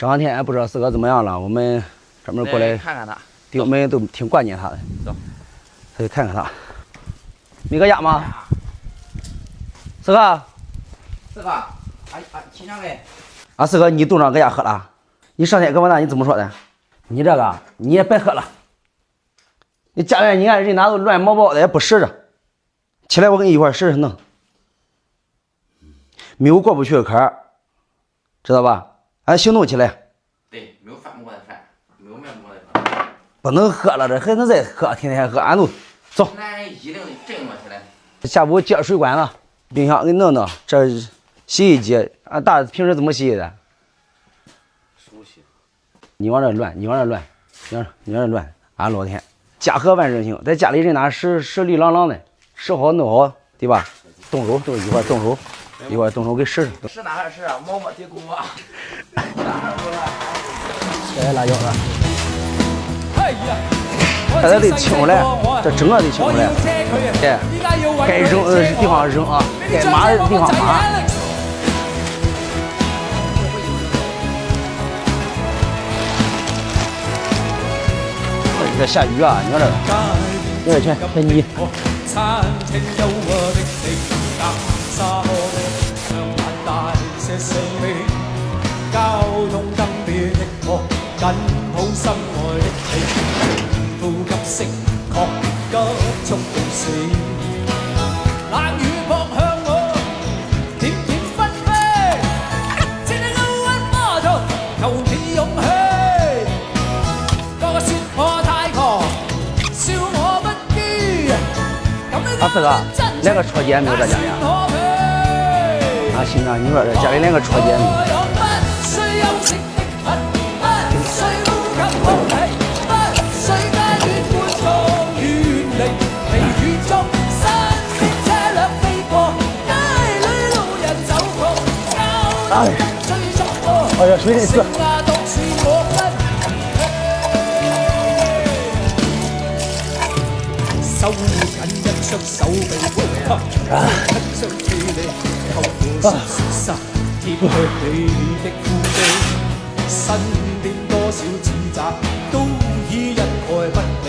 这两天不知道四哥怎么样了，我们专门过来看看他，我们都挺挂念他的。走，去看看他。没搁家吗？四哥，四哥，亲上来。啊，四哥，你肚上搁家喝了？你上天跟我那你怎么说的？你这个你也别喝了。你家里你看人哪都乱毛包的，也不拾着。起来，我跟你一块儿拾拾弄。没有过不去的坎儿，知道吧？俺行动起来。对，没有翻不过的饭，没有面不过的饭。不能喝了，这还能再喝？天天喝，俺都走。男人一定得振作起来。下午接水管了，冰箱给你弄弄。这洗衣机，俺大平时怎么洗的？手洗。你往这乱，你往这乱，你往这乱。俺老天，家和万事兴，在家里人哪实里朗朗的，拾好弄好，对吧？动手就一块动手，一块动手给拾拾。是哪还是啊？毛毛地沟啊！这辣椒了，哎呀，大家得清出来，这整个得清出来。哎，该扔的地方扔啊，该码的地方码。这下雨啊，你看这个，有点全泥。餐廳優和的你，隔沙河向晚大些四面，交通燈變的我，緊抱心愛的你，呼吸聲確急速到死，冷雨撲向我，甜甜紛飛，這係奧運馬場，求你勇氣，個個説我太狂，笑我不羈。啊，四哥，连个戳姐没有在家里啊？啊，行啊，你说这家里连个戳姐没有？哎，哎呀，水真是。收緊一雙手臂，親相氣力，透過事實貼卻你的呼機，身邊多少指責，都已一概不理，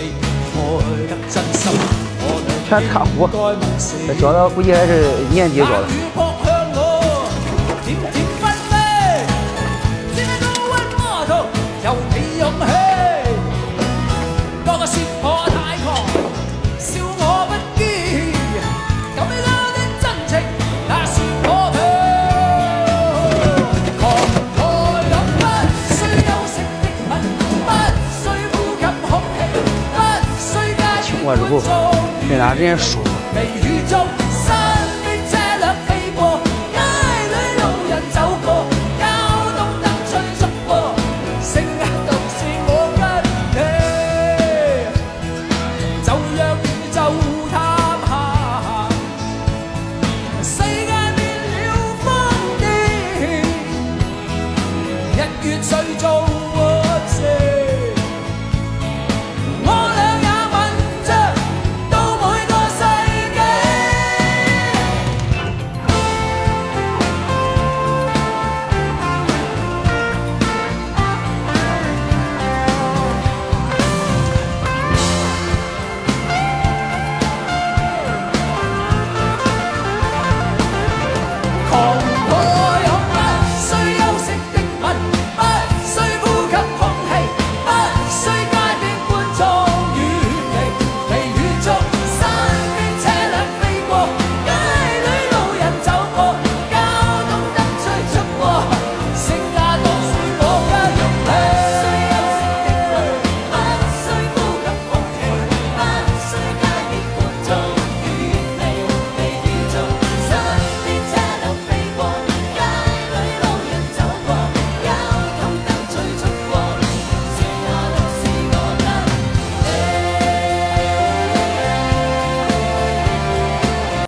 愛得真心，我全卡糊，这饺子估計還是年底做的。有你勇氣，個個説我太狂，笑我不羈，咁你的真情那是我的。狂愛有不需休息的吻，不需呼吸空氣，不需加清過之後，人家人家說。微雨中，身邊車輛飛過，街裏路人走過，交通燈催促過，剩下都是我跟你，就讓宇宙探下，世界變了風景，日月隨造。